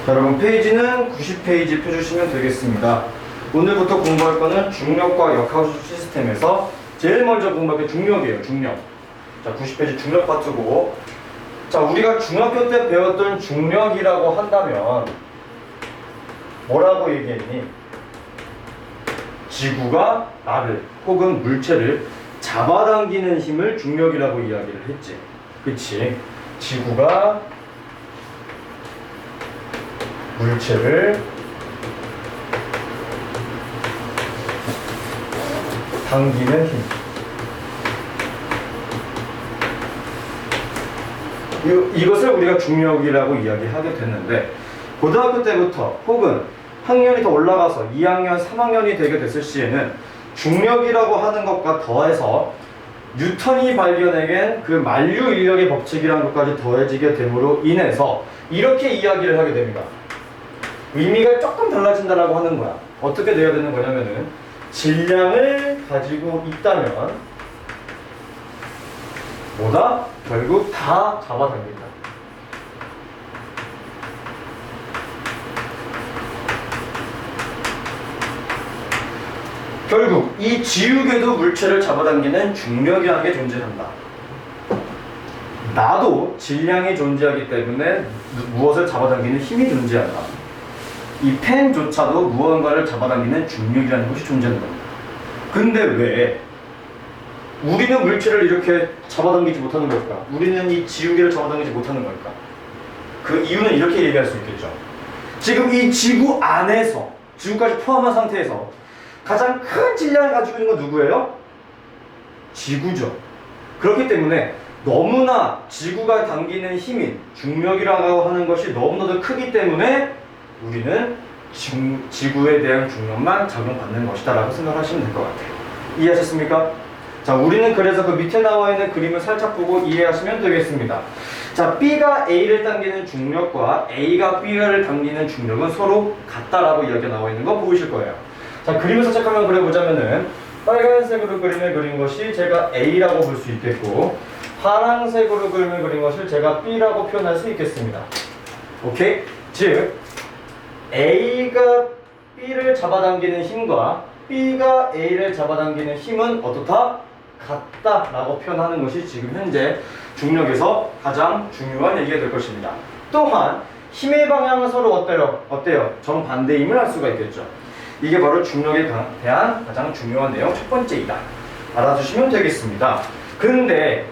자, 여러분 페이지는 90페이지 펴주시면 되겠습니다. 오늘부터 공부할 거는 중력과 역학수 시스템에서 제일 먼저 공부할 게 중력이에요. 중력. 자, 90페이지 중력 파트고, 자, 우리가 중학교 때 배웠던 중력이라고 한다면 뭐라고 얘기했니? 지구가 나를 혹은 물체를 잡아당기는 힘을 중력이라고 이야기를 했지. 그치? 지구가 물체를 당기는 힘. 이것을 우리가 중력이라고 이야기하게 됐는데, 고등학교 때부터 혹은 학년이 더 올라가서 2학년, 3학년이 되게 됐을 시에는 중력이라고 하는 것과 더해서 뉴턴이 발견해낸 그 만류 인력의 법칙이라는 것까지 더해지게 됨으로 인해서 이렇게 이야기를 하게 됩니다. 의미가 조금 달라진다라고 하는 거야. 어떻게 돼야 되는 거냐면은, 질량을 가지고 있다면 뭐다? 결국 다 잡아당긴다. 결국 이 지우개도 물체를 잡아당기는 중력이라는 게 존재한다. 나도 질량이 존재하기 때문에 무엇을 잡아당기는 힘이 존재한다. 이 펜조차도 무언가를 잡아당기는 중력이라는 것이 존재하는 겁니다. 근데 왜 우리는 물체를 이렇게 잡아당기지 못하는 걸까? 우리는 이 지우개를 잡아당기지 못하는 걸까? 그 이유는 이렇게 얘기할 수 있겠죠. 지금 이 지구 안에서, 지구까지 포함한 상태에서 가장 큰 질량을 가지고 있는 건 누구예요? 지구죠. 그렇기 때문에 너무나 지구가 당기는 힘인 중력이라고 하는 것이 너무나도 크기 때문에 우리는 지구에 대한 중력만 적용받는 것이다 라고 생각하시면 될 것 같아요. 이해하셨습니까? 자, 우리는 그래서 그 밑에 나와 있는 그림을 살짝 보고 이해하시면 되겠습니다. 자, B가 A를 당기는 중력과 A가 B를 당기는 중력은 서로 같다라고 이야기가 나와 있는 거 보이실 거예요. 자, 그림을 살짝 한번 그려보자면은, 빨간색으로 그림을 그린 것이 제가 A라고 볼 수 있겠고, 파란색으로 그림을 그린 것을 제가 B라고 표현할 수 있겠습니다. 오케이? 즉 A가 B를 잡아당기는 힘과 B가 A를 잡아당기는 힘은 어떻다? 같다라고 표현하는 것이 지금 현재 중력에서 가장 중요한 얘기가 될 것입니다. 또한 힘의 방향은 서로 어때요? 정반대임을 알 수가 있겠죠. 이게 바로 중력에 대한 가장 중요한 내용 첫 번째이다. 알아두시면 되겠습니다. 그런데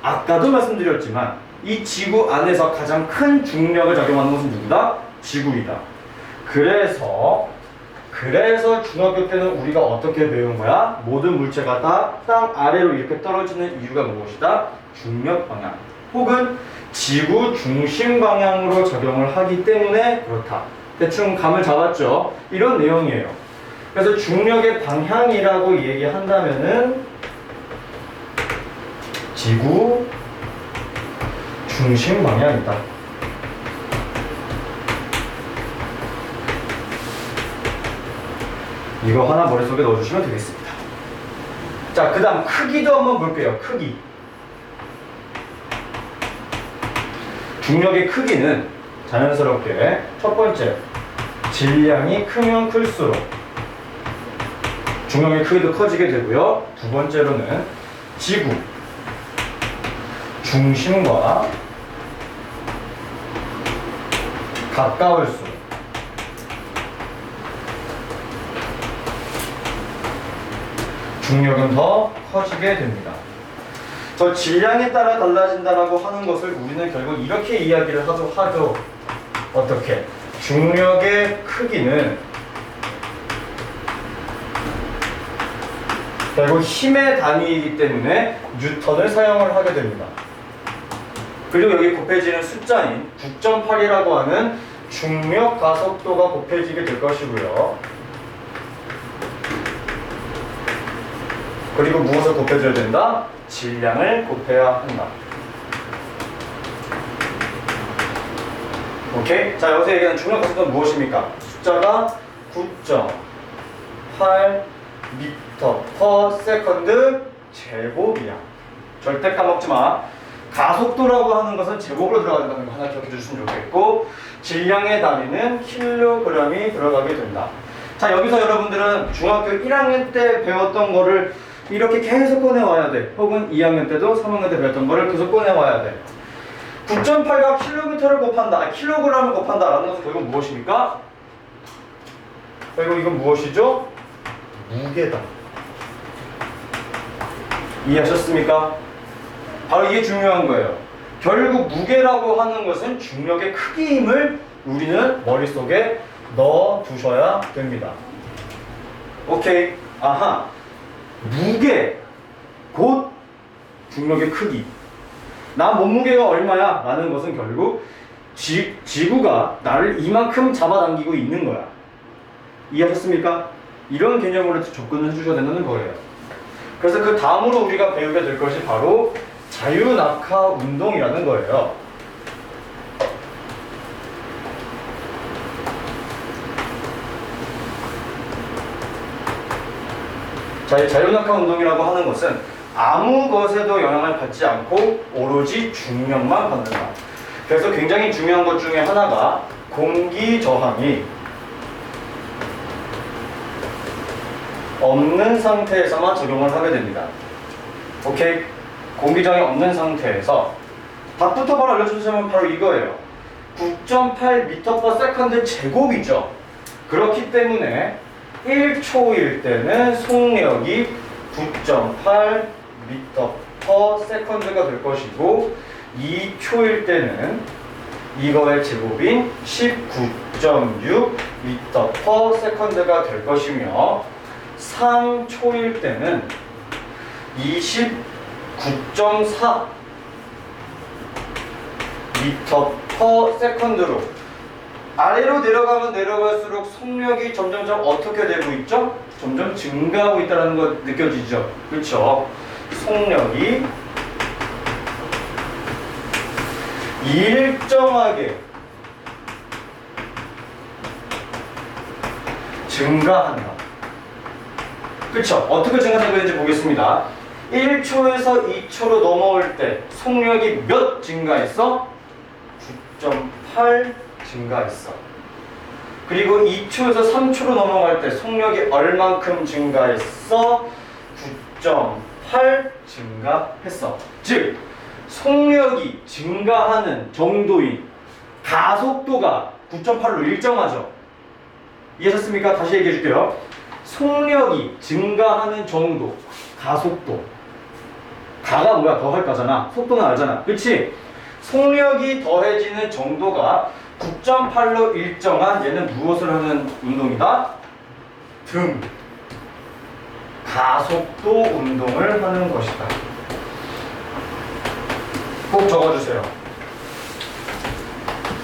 아까도 말씀드렸지만 이 지구 안에서 가장 큰 중력을 적용하는 것은 누구다? 지구이다. 그래서 중학교 때는 우리가 어떻게 배운 거야? 모든 물체가 다 땅 아래로 이렇게 떨어지는 이유가 무엇이다? 중력 방향 혹은 지구 중심 방향으로 적용을 하기 때문에 그렇다. 대충 감을 잡았죠? 이런 내용이에요. 그래서 중력의 방향이라고 얘기한다면은 지구 중심 방향이다. 이거 하나 머릿속에 넣어주시면 되겠습니다. 자, 그 다음 크기도 한번 볼게요. 크기. 중력의 크기는 자연스럽게 첫 번째, 질량이 크면 클수록 중력의 크기도 커지게 되고요. 두 번째로는 지구 중심과 가까울수록 중력은 더 커지게 됩니다. 저 질량에 따라 달라진다라고 하는 것을 우리는 결국 이렇게 이야기를 하죠. 어떻게? 중력의 크기는 결국 힘의 단위이기 때문에 뉴턴을 사용을 하게 됩니다. 그리고 여기 곱해지는 숫자인 9.8이라고 하는 중력 가속도가 곱해지게 될 것이고요. 그리고 무엇을 곱해줘야 된다? 질량을 곱해야 한다. 오케이? 자, 여기서 얘기하는 중력 가속도는 무엇입니까? 숫자가 9.8 m/s 제곱이야. 절대 까먹지 마. 가속도라고 하는 것은 제곱으로 들어간다는 거 하나 기억해 주시면 좋겠고, 질량의 단위는 킬로그램이 들어가게 된다. 자, 여기서 여러분들은 중학교 1학년 때 배웠던 거를 이렇게 계속 꺼내와야 돼. 혹은 2학년 때도 3학년 때 배웠던 거를 계속 꺼내와야 돼. 9.8과 킬로미터를 곱한다, 킬로그램을 곱한다 라는 것은 결국 무엇입니까? 결국 이건 무엇이죠? 무게다. 이해하셨습니까? 바로 이게 중요한 거예요. 결국 무게라고 하는 것은 중력의 크기임을 우리는 머릿속에 넣어 두셔야 됩니다. 오케이. 아하. 무게 곧 중력의 크기. 나 몸무게가 얼마야? 라는 것은 결국 지구가 나를 이만큼 잡아당기고 있는 거야. 이해하셨습니까? 이런 개념으로 접근을 해주셔야 된다는 거예요. 그래서 그 다음으로 우리가 배우게 될 것이 바로 자유낙하 운동이라는 거예요. 자, 이 자유낙하 운동이라고 하는 것은 아무 것에도 영향을 받지 않고 오로지 중력만 받는다. 그래서 굉장히 중요한 것 중에 하나가 공기 저항이 없는 상태에서만 적용을 하게 됩니다. 오케이? 공기 저항이 없는 상태에서 답부터 바로 알려주시면 바로 이거예요. 9.8m/s 제곱이죠. 그렇기 때문에 1초일 때는 속력이 9.8m/s가 될 것이고, 2초일 때는 이거의 제곱인 19.6m/s가 될 것이며, 3초일 때는 29.4m/s로 아래로 내려가면 내려갈수록 속력이 점점점 어떻게 되고 있죠? 점점 증가하고 있다는 거 느껴지죠? 그렇죠? 속력이 일정하게 증가한다. 그렇죠? 어떻게 증가되고 있는지 보겠습니다. 1초에서 2초로 넘어올 때 속력이 몇 증가했어? 9.8 증가했어. 그리고 2초에서 3초로 넘어갈 때 속력이 얼만큼 증가했어? 9.8 증가했어. 즉, 속력이 증가하는 정도인 가속도가 9.8로 일정하죠. 이해하셨습니까? 다시 얘기해 줄게요. 속력이 증가하는 정도, 가속도. 가가 뭐야? 더할 거잖아. 속도는 알잖아. 그치? 속력이 더해지는 정도가 9.8로 일정한, 얘는 무엇을 하는 운동이다? 등 가속도 운동을 하는 것이다. 꼭 적어주세요.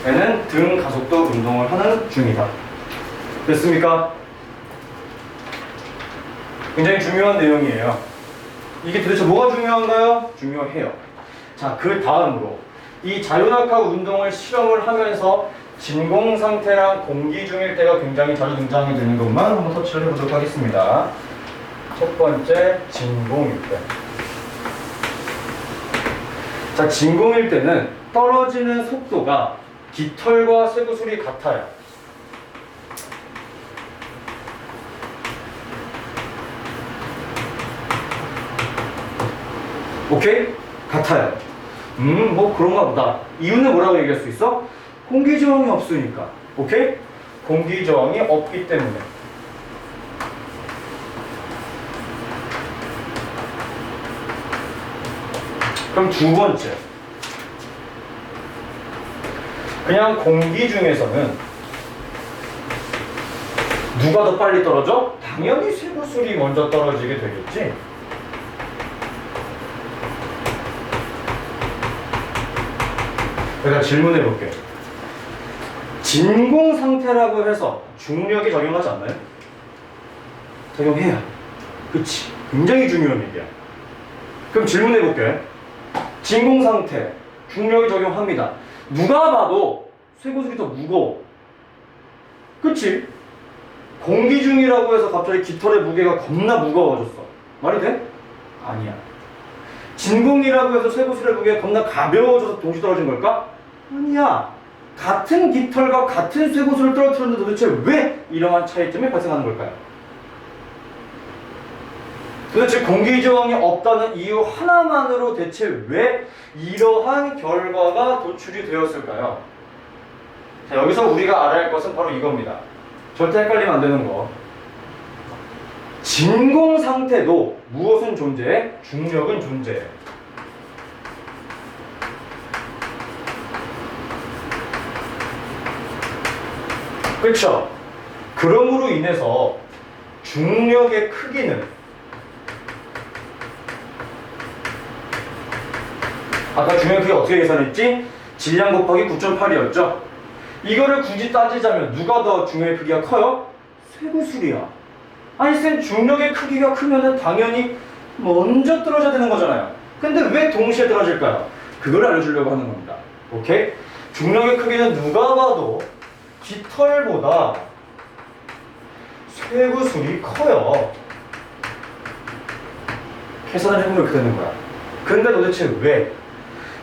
얘는 등 가속도 운동을 하는 중이다. 됐습니까? 굉장히 중요한 내용이에요. 이게 도대체 뭐가 중요한가요? 중요해요. 자, 그 다음으로 이 자유낙하 운동을 실험을 하면서 진공 상태랑 공기 중일 때가 굉장히 자주 등장이 되는 것만 한번 터치를 해보도록 하겠습니다. 첫 번째, 진공일 때. 자, 진공일 때는 떨어지는 속도가 깃털과 쇠구슬이 같아요. 오케이? 같아요. 뭐 그런가 보다. 이유는 뭐라고 얘기할 수 있어? 공기 저항이 없으니까. 오케이? 공기 저항이 없기 때문에. 그럼 두 번째. 그냥 공기 중에서는 누가 더 빨리 떨어져? 당연히 쇠구슬이 먼저 떨어지게 되겠지. 내가 질문해 볼게. 진공 상태라고 해서 중력이 적용하지 않나요? 적용해요. 그치? 굉장히 중요한 얘기야. 그럼 질문해 볼게. 진공 상태, 중력이 적용합니다. 누가 봐도 쇠구슬이 더 무거워. 그치? 공기 중이라고 해서 갑자기 깃털의 무게가 겁나 무거워졌어. 말이 돼? 아니야. 진공이라고 해서 쇠구슬의 무게가 겁나 가벼워져서 동시 떨어진 걸까? 아니야. 같은 깃털과 같은 쇠구슬을 떨어뜨렸는데 도대체 왜 이러한 차이점이 발생하는 걸까요? 도대체 공기저항이 없다는 이유 하나만으로 대체 왜 이러한 결과가 도출이 되었을까요? 자, 여기서 우리가 알아야 할 것은 바로 이겁니다. 절대 헷갈리면 안 되는 거. 진공 상태도 무엇은 존재해? 중력은 존재해. 그렇죠? 그러므로 인해서 중력의 크기는 아까 중력의 크기 어떻게 계산했지? 질량 곱하기 9.8이었죠? 이거를 굳이 따지자면 누가 더 중력의 크기가 커요? 쇠구슬이야. 아니 쌤 중력의 크기가 크면은 당연히 먼저 떨어져야 되는 거잖아요. 근데 왜 동시에 떨어질까요? 그걸 알려주려고 하는 겁니다. 오케이? 중력의 크기는 누가 봐도 깃털보다 쇠구슬이 커요. 계산을 해보면 이렇게 되는 거야. 근데 도대체 왜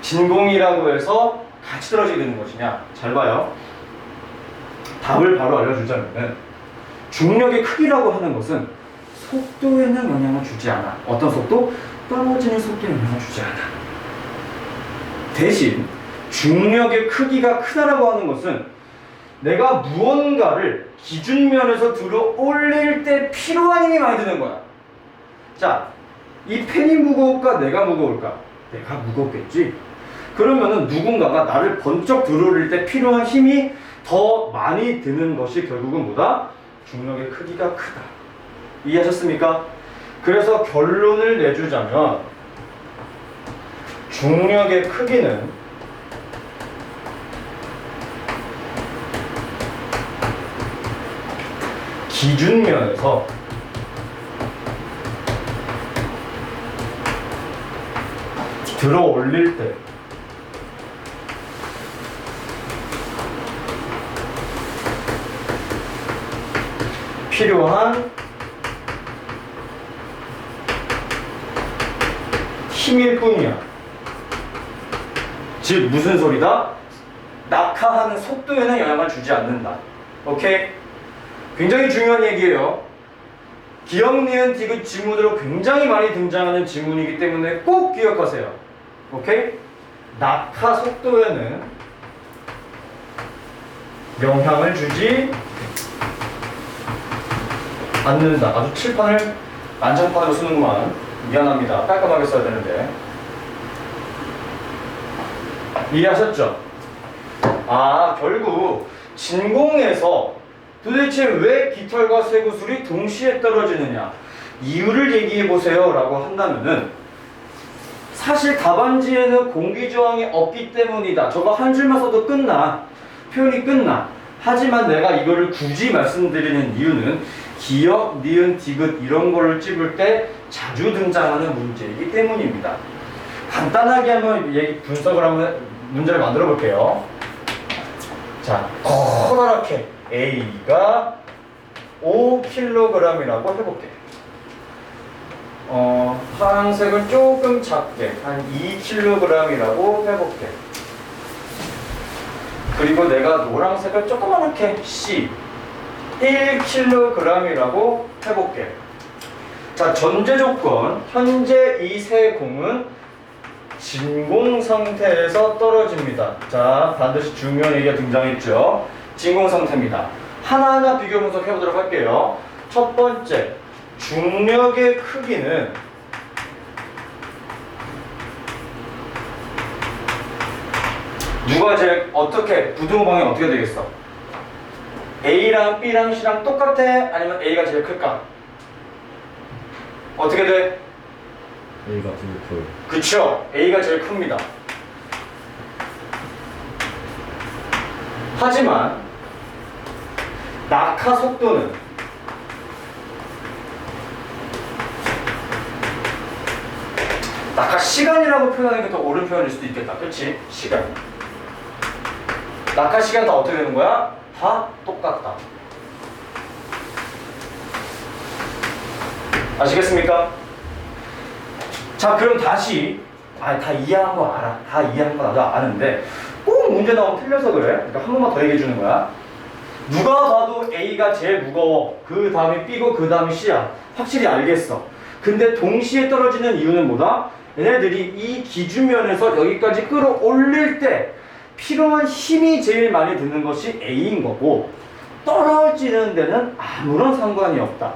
진공이라고 해서 같이 떨어지게 되는 것이냐? 잘 봐요. 답을 바로 알려주자면은 중력의 크기라고 하는 것은 속도에는 영향을 주지 않아. 어떤 속도? 떨어지는 속도에 영향을 주지 않아. 대신 중력의 크기가 크다라고 하는 것은 내가 무언가를 기준면에서 들어 올릴 때 필요한 힘이 많이 드는 거야. 자, 이 펜이 무거울까? 내가 무거울까? 내가 무겁겠지. 그러면은 누군가가 나를 번쩍 들어 올릴 때 필요한 힘이 더 많이 드는 것이 결국은 뭐다? 중력의 크기가 크다. 이해하셨습니까? 그래서 결론을 내주자면 중력의 크기는 기준면에서 들어 올릴 때 필요한 힘일 뿐이야. 즉 무슨 소리다? 낙하하는 속도에는 영향을 주지 않는다. 오케이? 굉장히 중요한 얘기예요. 기역, 니은, 디귿 지문으로 굉장히 많이 등장하는 지문이기 때문에 꼭 기억하세요. 오케이? 낙하 속도에는 영향을 주지 않는다. 아주 칠판을 난장판으로 쓰는구만. 미안합니다. 깔끔하게 써야 되는데. 이해하셨죠? 아, 결국 진공에서 도대체 왜 깃털과 쇠구슬이 동시에 떨어지느냐 이유를 얘기해보세요 라고 한다면은 사실 답안지에는 공기저항이 없기 때문이다. 저거 한 줄만 써도 끝나. 표현이 끝나. 하지만 내가 이거를 굳이 말씀드리는 이유는 기역, 니은, 디귿 이런 거를 찝을 때 자주 등장하는 문제이기 때문입니다. 간단하게 한번 분석을 한번 문제를 만들어 볼게요. 자, 커다랗게 A가 5kg이라고 해볼게. 파란색은 조금 작게 한 2kg이라고 해볼게. 그리고 내가 노란색을 조그맣게 C 1kg이라고 해볼게. 자, 전제 조건. 현재 이 세 공은 진공 상태에서 떨어집니다. 자, 반드시 중요한 얘기가 등장했죠. 진공 상태입니다. 하나하나 비교 분석해 보도록 할게요. 첫 번째, 중력의 크기는 누가 제일 어떻게 부등호 방향이 어떻게 되겠어? A랑 B랑 C랑 똑같아? 아니면 A가 제일 클까? 어떻게 돼? A가 제일 커요. 그쵸? A가 제일 큽니다. 하지만 낙하 속도는 낙하 시간이라고 표현하는 게 더 옳은 표현일 수도 있겠다. 그치? 시간. 낙하 시간 다 어떻게 되는 거야? 다 똑같다. 아시겠습니까? 자, 그럼 다시 다 이해한 거 알아. 다 이해한 거 나도 아는데 꼭 문제 나오면 틀려서 그래. 그러니까 한 번만 더 얘기해 주는 거야. 누가 봐도 A가 제일 무거워. 그 다음에 B고 그 다음에 C야. 확실히 알겠어. 근데 동시에 떨어지는 이유는 뭐다? 얘네들이 이 기준면에서 여기까지 끌어올릴 때 필요한 힘이 제일 많이 드는 것이 A인 거고, 떨어지는 데는 아무런 상관이 없다.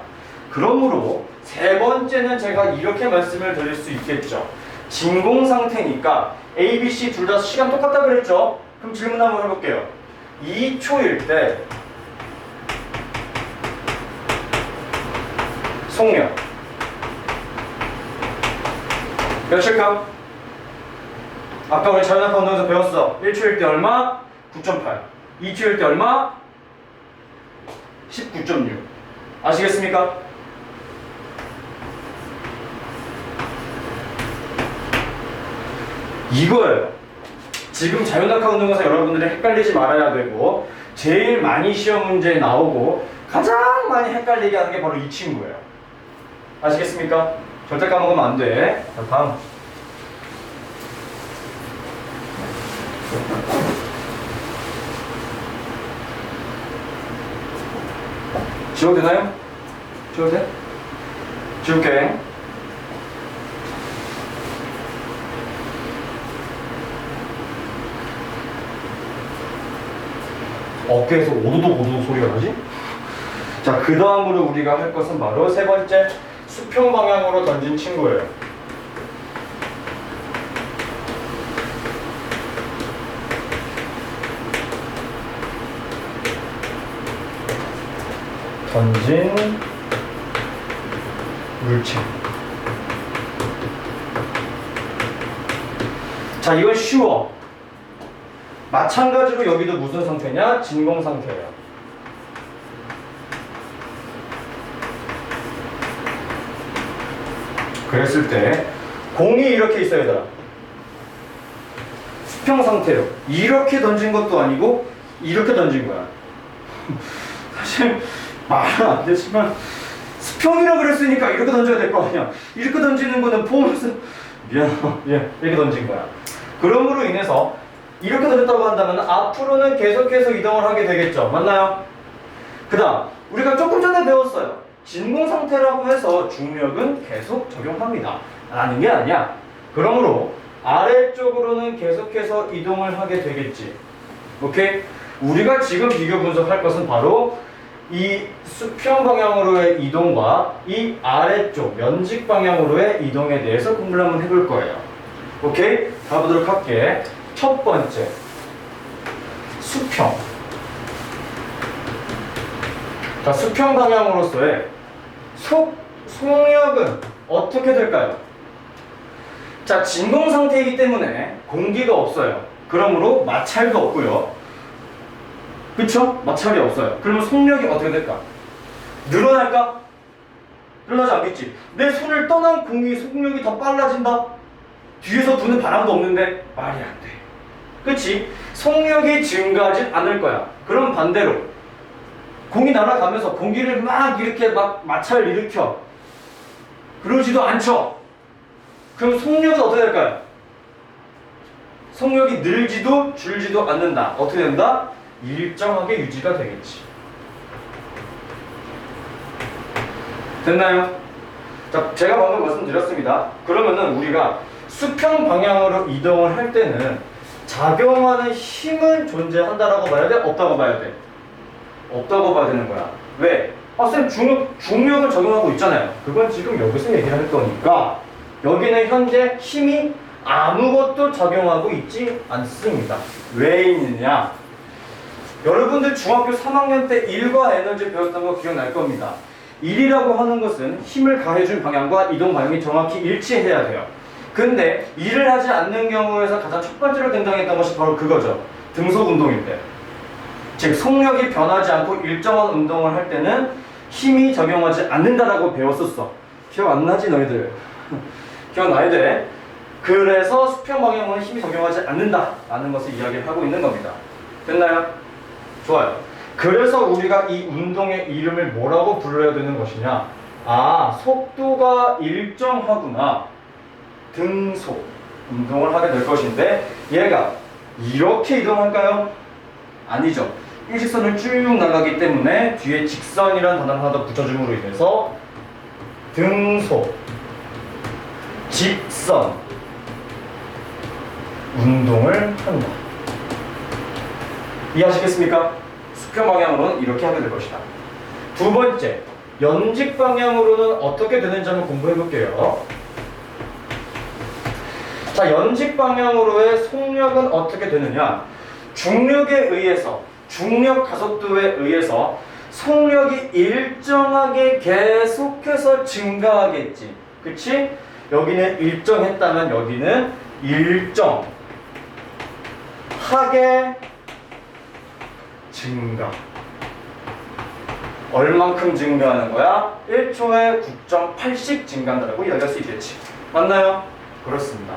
그러므로 세 번째는 제가 이렇게 말씀을 드릴 수 있겠죠. 진공 상태니까 A, B, C 둘 다 시간 똑같다 그랬죠? 그럼 질문 한번 해볼게요. 2초일 때 속력 몇일까? 아까 우리 자연학과 운동에서 배웠어. 1초일 때 얼마? 9.8. 2초일 때 얼마? 19.6. 아시겠습니까? 이거예요. 지금 자연학과 운동에서 여러분들이 헷갈리지 말아야 되고, 제일 많이 시험 문제에 나오고 가장 많이 헷갈리게 하는 게 바로 이 친구예요. 아시겠습니까? 절대 까먹으면 안 돼. 자, 다음. 지워도 되나요? 지워도 돼? 지울게. 어깨에서 오도독 오도독 소리가 나지? 자, 그 다음으로 우리가 할 것은 바로 세 번째, 수평 방향으로 던진 친구예요. 던진 물체. 자, 이건 쉬워. 마찬가지로 여기도 무슨 상태냐? 진공 상태예요. 그랬을 때 공이 이렇게 있어야 되라. 수평 상태로 이렇게 던진 것도 아니고 이렇게 던진 거야. 사실 말은 안 되지만 수평이라고 그랬으니까 이렇게 던져야 될 거 아니야. 이렇게 던지는 거는 보면서 이렇게 던진 거야. 그럼으로 인해서 이렇게 던졌다고 한다면 앞으로는 계속해서 이동을 하게 되겠죠. 맞나요? 그 다음 우리가 조금 전에 배웠어요. 진공 상태라고 해서 중력은 계속 적용합니다 라는 게 아니야. 그러므로 아래쪽으로는 계속해서 이동을 하게 되겠지. 오케이? 우리가 지금 비교 분석할 것은 바로 이 수평 방향으로의 이동과 이 아래쪽 면직 방향으로의 이동에 대해서 공부를 한번 해볼 거예요. 오케이? 가보도록 할게. 첫 번째, 수평. 자, 수평 방향으로서의 속력은 어떻게 될까요? 자, 진공 상태이기 때문에 공기가 없어요. 그러므로 마찰도 없고요. 그쵸? 마찰이 없어요. 그러면 속력이 어떻게 될까? 늘어날까? 늘어나지 않겠지. 내 손을 떠난 공이 속력이 더 빨라진다? 뒤에서 부는 바람도 없는데 말이 안 돼. 그치? 속력이 증가하진 않을 거야. 그럼 반대로 공이 날아가면서 공기를 막 이렇게 막 마찰 일으켜 그러지도 않죠. 그럼 속력은 어떻게 될까요? 속력이 늘지도 줄지도 않는다. 어떻게 된다? 일정하게 유지가 되겠지. 됐나요? 자, 제가 방금 말씀드렸습니다. 그러면은 우리가 수평 방향으로 이동을 할 때는 작용하는 힘은 존재한다라고 봐야 돼? 없다고 봐야 돼? 없다고 봐야 되는 거야. 왜? 쌤 중력을 적용하고 있잖아요. 그건 지금 여기서 얘기를 할 거니까 여기는 현재 힘이 아무것도 작용하고 있지 않습니다. 왜 있느냐? 여러분들 중학교 3학년 때 일과 에너지 배웠던 거 기억날 겁니다. 일이라고 하는 것은 힘을 가해준 방향과 이동 방향이 정확히 일치해야 돼요. 근데 일을 하지 않는 경우에서 가장 첫 번째로 등장했던 것이 바로 그거죠. 등속 운동인데, 즉 속력이 변하지 않고 일정한 운동을 할 때는 힘이 적용하지 않는다라고 배웠었어. 기억 안 나지 너희들? 기억나야 돼. 그래서 수평 방향으로는 힘이 적용하지 않는다라는 것을 이야기를 하고 있는 겁니다. 됐나요? 좋아요. 그래서 우리가 이 운동의 이름을 뭐라고 불러야 되는 것이냐? 속도가 일정하구나. 등속. 운동을 하게 될 것인데 얘가 이렇게 이동할까요? 아니죠. 일직선을 쭉 나가기 때문에 뒤에 직선이라는 단어를 하나 더 붙여줌으로 인해서 등속, 직선, 운동을 한다. 이해하시겠습니까? 수평 방향으로는 이렇게 하게 될 것이다. 두 번째, 연직 방향으로는 어떻게 되는지 한번 공부해 볼게요. 자, 연직 방향으로의 속력은 어떻게 되느냐? 중력에 의해서, 중력 가속도에 의해서 속력이 일정하게 계속해서 증가하겠지. 그치? 여기는 일정했다면 여기는 일정하게 증가. 얼만큼 증가하는 거야? 1초에 9.8씩 증가한다고 이야기할 수 있겠지. 맞나요? 그렇습니다.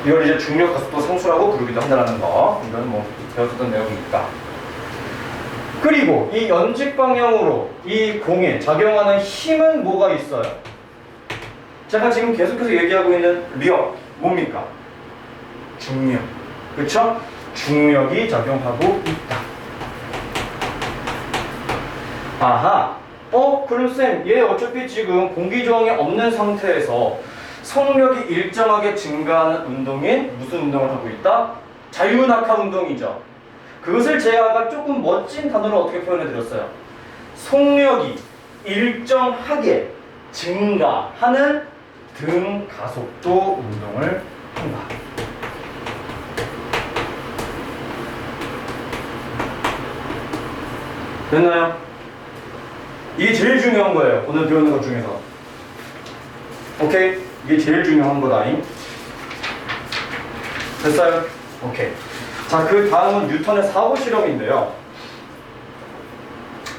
이걸 이제 중력 가속도 상수라고 부르기도 한다는 거. 이건 뭐 배웠던 내용이니까. 그리고 이 연직 방향으로 이 공에 작용하는 힘은 뭐가 있어요? 제가 지금 계속해서 얘기하고 있는 력, 뭡니까? 중력. 그쵸? 중력이 작용하고 있다. 아하. 그럼 쌤, 얘 어차피 지금 공기 저항이 없는 상태에서 속력이 일정하게 증가하는 운동인 무슨 운동을 하고 있다? 자유낙하 운동이죠. 그것을 제가 조금 멋진 단어로 어떻게 표현해 드렸어요? 속력이 일정하게 증가하는 등 가속도 운동을 한다. 됐나요? 이게 제일 중요한 거예요. 오늘 배우는 것 중에서. 오케이? 이게 제일 중요한 거다잉. 됐어요? 오케이. 자, 그 다음은 뉴턴의 사고 실험인데요.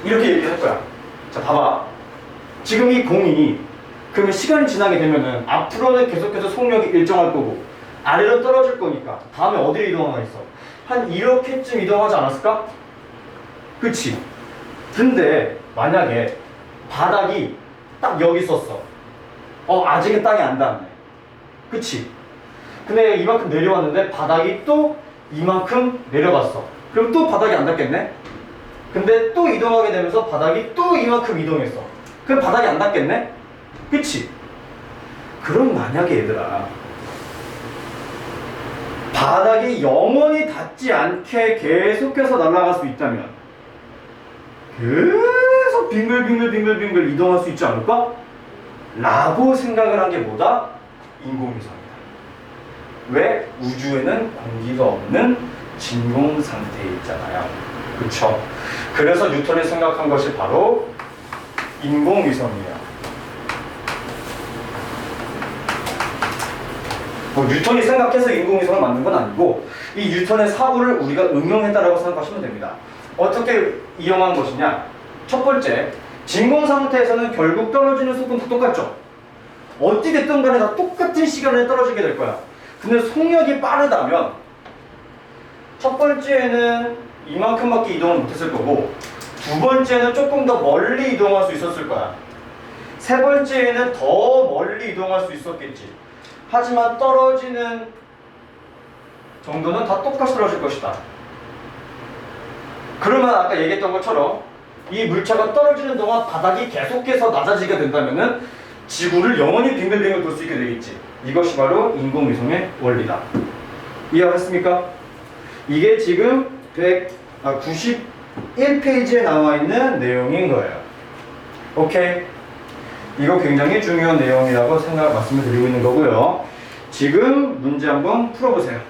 이렇게 얘기할 거야. 자, 봐봐. 지금 이 공이 그러면 시간이 지나게 되면은 앞으로는 계속해서 속력이 일정할 거고 아래로 떨어질 거니까 다음에 어디로 이동하겠어? 한 이렇게쯤 이동하지 않았을까? 그치? 근데 만약에 바닥이 딱 여기 있었어. 아직은 땅이 안 닿았네. 그치? 근데 이만큼 내려왔는데 바닥이 또 이만큼 내려갔어. 그럼 또 바닥이 안 닿겠네? 근데 또 이동하게 되면서 바닥이 또 이만큼 이동했어. 그럼 바닥이 안 닿겠네? 그치? 그럼 만약에 얘들아 바닥이 영원히 닿지 않게 계속해서 날아갈 수 있다면 계속 빙글빙글 이동할 수 있지 않을까? 라고 생각을 한 게 뭐다? 인공위성이다. 왜? 우주에는 공기가 없는 진공 상태에 있잖아요. 그쵸? 그래서 뉴턴이 생각한 것이 바로 인공위성이에요. 뉴턴이 생각해서 인공위성을 만든 건 아니고 이 뉴턴의 사고를 우리가 응용했다라고 생각하시면 됩니다. 어떻게 이용한 것이냐? 첫 번째, 진공 상태에서는 결국 떨어지는 속도는 다 똑같죠? 어찌됐든 간에 다 똑같은 시간에 떨어지게 될 거야. 근데 속력이 빠르다면 첫 번째에는 이만큼밖에 이동을 못했을 거고 두 번째는 조금 더 멀리 이동할 수 있었을 거야. 세 번째에는 더 멀리 이동할 수 있었겠지. 하지만 떨어지는 정도는 다 똑같이 떨어질 것이다. 그러면 아까 얘기했던 것처럼 이 물체가 떨어지는 동안 바닥이 계속해서 낮아지게 된다면은 지구를 영원히 빙글빙글 돌 수 있게 되겠지. 이것이 바로 인공위성의 원리다. 이해하셨습니까? 이게 지금 91페이지에 나와 있는 내용인 거예요. 오케이? 이거 굉장히 중요한 내용이라고 말씀을 드리고 있는 거고요. 지금 문제 한번 풀어보세요.